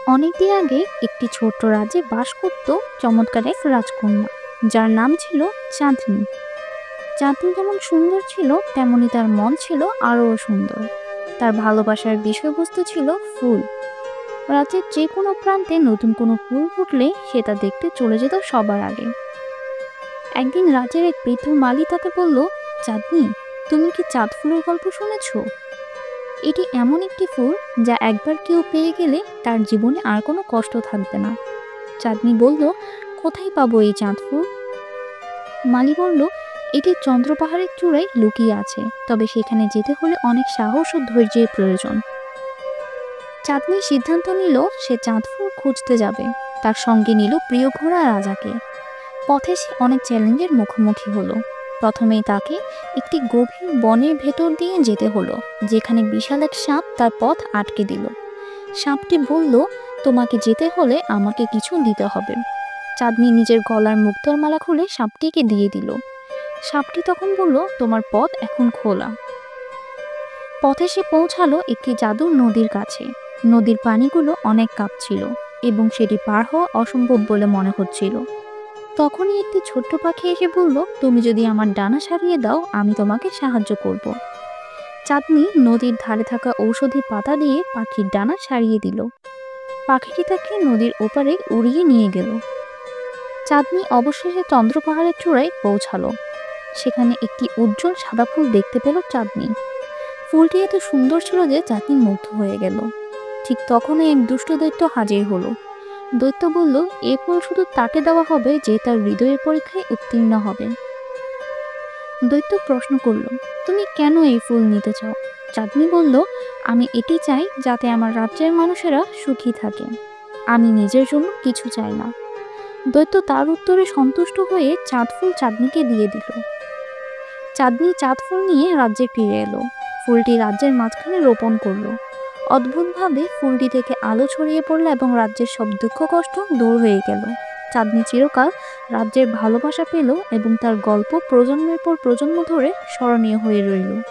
অনেকদিন আগে একটি ছোট্ট রাজ্যে বাস করত চমৎকার এক রাজকন্যা, যার নাম ছিল চাঁদনি। চাঁদনি যেমন সুন্দর ছিল, তেমনি তার মন ছিল আরও সুন্দর। তার ভালোবাসার বিষয়বস্তু ছিল ফুল। রাজ্যের যে কোনো প্রান্তে নতুন কোনো ফুল ফুটলে সে তা দেখতে চলে যেত সবার আগে। একদিন রাজ্যের এক বৃদ্ধ মালি তাকে বলল, চাঁদনি, তুমি কি চাঁদ ফুলের গল্প শুনেছো? এটি এমন একটি ফুল যা একবার কেউ পেয়ে গেলে তার জীবনে আর কোনো কষ্ট থাকবে না। চাঁদনি বলল, কোথায় পাবো এই চাঁদ ফুল? মালি বলল, এটি চন্দ্র পাহাড়ের চূড়ায় লুকিয়ে আছে, তবে সেখানে যেতে হলে অনেক সাহস ও ধৈর্যের প্রয়োজন। চাঁদনি সিদ্ধান্ত নিল সে চাঁদ ফুল খুঁজতে যাবে। তার সঙ্গে নিল প্রিয় ঘোড়া রাজাকে। পথে সে অনেক চ্যালেঞ্জের মুখোমুখি হলো। প্রথমেই তাকে একটি গভীর বনের ভেতর দিয়ে যেতে হলো, যেখানে বিশাল এক সাপ তার পথ আটকে দিল। সাপটি বলল, তোমাকে যেতে হলে আমাকে কিছু দিতে হবে। চাঁদনি নিজের গলার মুক্তোর মালা খুলে সাপটিকে দিয়ে দিল। সাপটি তখন বলল, তোমার পথ এখন খোলা। পথে সে পৌঁছালো একটি জাদুর নদীর কাছে। নদীর পানিগুলো অনেক কাঁপছিল এবং সেটি পার হওয়া অসম্ভব বলে মনে হচ্ছিল। তখনই একটি ছোট্ট পাখি এসে বলল, তুমি যদি আমার ডানা সারিয়ে দাও আমি তোমাকে সাহায্য করব। চাঁদনি নদীর ধারে থাকা ঔষধি পাতা দিয়ে পাখির ডানা সারিয়ে দিল। পাখিটি তাকে নদীর ওপারে উড়িয়ে নিয়ে গেল। চাঁদনি অবশেষে চন্দ্র পাহাড়ের চূড়ায় পৌঁছালো। সেখানে একটি উজ্জ্বল সাদা ফুল দেখতে পেল চাঁদনি। ফুলটি এত সুন্দর ছিল যে চাঁদনি মুগ্ধ হয়ে গেল। ঠিক তখনই এক দুষ্ট দৈত্য হাজির হলো। দৈত্য বলল, এ ফুল শুধু তাকে দেওয়া হবে যে তার হৃদয়ের পরীক্ষায় উত্তীর্ণ হবে। দৈত্য প্রশ্ন করল, তুমি কেন এই ফুল নিতে চাও? চাঁদনি বলল, আমি এটি চাই যাতে আমার রাজ্যের মানুষেরা সুখী থাকে। আমি নিজের জন্য কিছু চাই না। দৈত্য তার উত্তরে সন্তুষ্ট হয়ে চাঁদ ফুল চাঁদনিকে দিয়ে দিল। চাঁদনি চাঁদ ফুল নিয়ে রাজ্যে ফিরে এলো। ফুলটি রাজ্যের মাঝখানে রোপণ করলো। অদ্ভুতভাবে ফুলটি থেকে আলো ছড়িয়ে পড়ল এবং রাজ্যের সব দুঃখ কষ্ট দূর হয়ে গেল। চাঁদনি চিরকাল রাজ্যের ভালোবাসা পেল এবং তার গল্প প্রজন্মের পর প্রজন্ম ধরে স্মরণীয় হয়ে রইল।